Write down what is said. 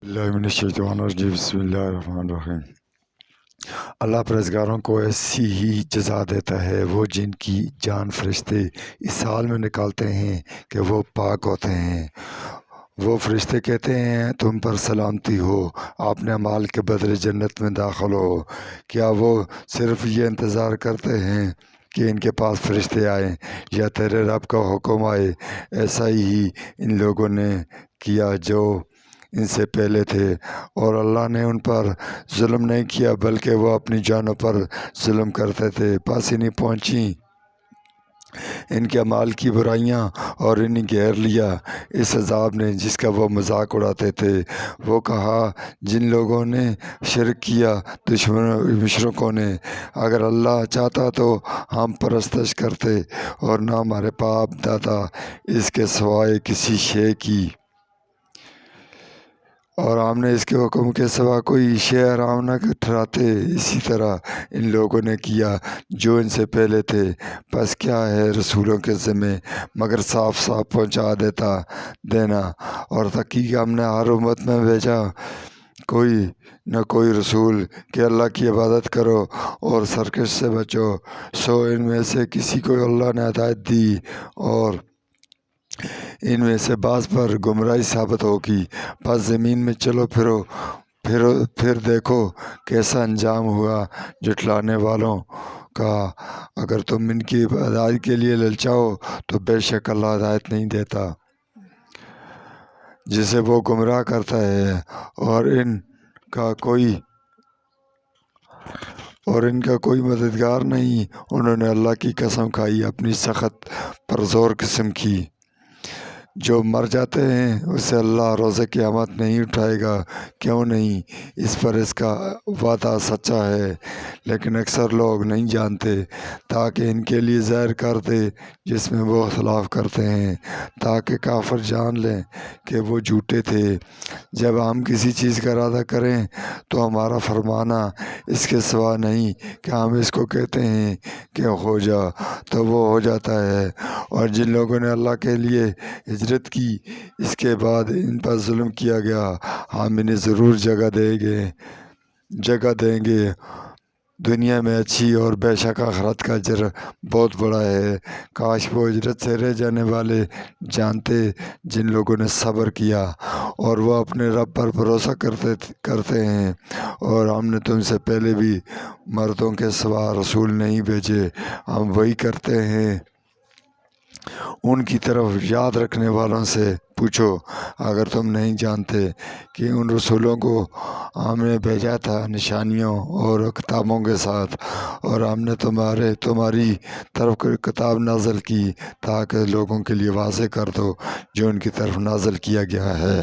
اللہ من الشیطان الرجیم بسم اللہ الرحمن الرحیم۔ اللہ پرہیزگاروں کو ایسی ہی جزا دیتا ہے وہ جن کی جان فرشتے اس حال میں نکالتے ہیں کہ وہ پاک ہوتے ہیں۔ وہ فرشتے کہتے ہیں تم پر سلامتی ہو، اپنے اعمال کے بدلے جنت میں داخل ہو۔ کیا وہ صرف یہ انتظار کرتے ہیں کہ ان کے پاس فرشتے آئیں یا تیرے رب کا حکم آئے؟ ایسا ہی ان لوگوں نے کیا جو ان سے پہلے تھے، اور اللہ نے ان پر ظلم نہیں کیا بلکہ وہ اپنی جانوں پر ظلم کرتے تھے۔ پاس انہیں پہنچیں ان کے اعمال کی برائیاں اور انہیں گھیر لیا اس عذاب نے جس کا وہ مذاق اڑاتے تھے۔ وہ کہا جن لوگوں نے شرک کیا مشرکوں نے، اگر اللہ چاہتا تو ہم پرستش کرتے اور نہ ہمارے باپ دادا اس کے سوائے کسی شے کی، اور ہم نے اس کے حکم کے سوا کوئی شے حرام نہ ٹھہراتے۔ اسی طرح ان لوگوں نے کیا جو ان سے پہلے تھے۔ پس کیا ہے رسولوں کے ذمے مگر صاف صاف پہنچا دینا، اور تحقیق ہم نے ہر امت میں بھیجا کوئی نہ کوئی رسول کہ اللہ کی عبادت کرو اور سرکش سے بچو۔ سو ان میں سے کسی کو اللہ نے ہدایت دی اور ان میں سے بعض پر گمراہی ثابت ہوگی۔ پس زمین میں چلو پھر دیکھو کیسا انجام ہوا جھٹلانے والوں کا۔ اگر تم ان کی ہدایت کے لیے للچاؤ تو بے شک اللہ ہدایت نہیں دیتا جسے وہ گمراہ کرتا ہے، اور ان کا کوئی مددگار نہیں۔ انہوں نے اللہ کی قسم کھائی اپنی سخت پرزور قسم کی۔ جو مر جاتے ہیں اسے اللہ روز قیامت نہیں اٹھائے گا، کیوں نہیں؟ اس پر اس کا وعدہ سچا ہے، لیکن اکثر لوگ نہیں جانتے، تاکہ ان کے لیے ظاہر کر دے جس میں وہ اختلاف کرتے ہیں، تاکہ کافر جان لیں کہ وہ جھوٹے تھے۔ جب ہم کسی چیز کا ارادہ کریں تو ہمارا فرمانا اس کے سوا نہیں کہ ہم اس کو کہتے ہیں کہ ہو جا تو وہ ہو جاتا ہے۔ اور جن لوگوں نے اللہ کے لیے ہجرت کی اس کے بعد ان پر ظلم کیا گیا، ہم انہیں ضرور جگہ دیں گے دنیا میں اچھی، اور بے شک آخرت کا اجر بہت بڑا ہے۔ کاش وہ ہجرت سے رہ جانے والے جانتے جن لوگوں نے صبر کیا اور وہ اپنے رب پر بھروسہ کرتے ہیں۔ اور ہم نے تم سے پہلے بھی مردوں کے سوا رسول نہیں بھیجے، ہم وہی کرتے ہیں۔ ان کی طرف یاد رکھنے والوں سے پوچھو اگر تم نہیں جانتے کہ ان رسولوں کو ہم نے بھیجا تھا نشانیوں اور کتابوں کے ساتھ، اور ہم نے تمہاری طرف کوئی کتاب نازل کی تاکہ لوگوں کے لیے واضح کر دو جو ان کی طرف نازل کیا گیا ہے۔